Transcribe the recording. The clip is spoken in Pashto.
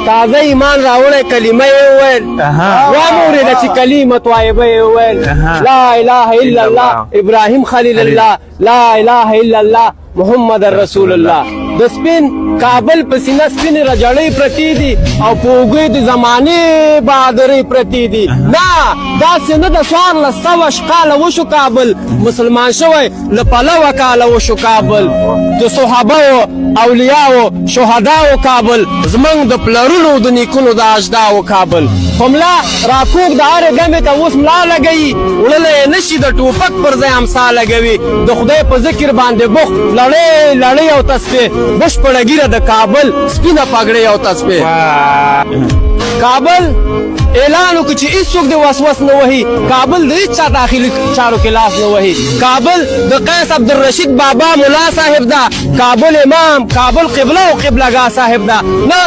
تازه ایمان راوړی کلمه یې وویل وامورېده چې کلمه طیبه یې وویل لا اله الا الله ابراهیم خلیل الله لا اله الا الله محمد رسول الله د سپین کابل په سینه سپینې رجړۍ پرتې دي او په اوږې د زمانې بهادرۍ پرتې دي نه داسې نه د 1400 کاله وشو کابل مسلمان شوی له پلوه کاله وشو کابل د صحابهو اولیاو شهداو کابل زمونږ د پلرونو د نیکونو د اجداو کابل خو ملا راکوږ د هرې ډمې ته اوس ملا لګوي وړلی یې نشي د ټوپک پر ځای امسا لګوي د خدای په ذکر باندې بوخت لړۍ لړۍ او تسبیح بشپړه ګیره د کابل سپینه پګړۍ او تسبیح کابل اعلان وکړي چې هیڅوک د وسوس نه وهي کابل د هیڅ چا داخلي چارو کې لاس نه وهي کابل د قیس عبدالرشید بابا ملا صاحب دا کابل امام کابل قبله او قبلهګاه صاحب دا نه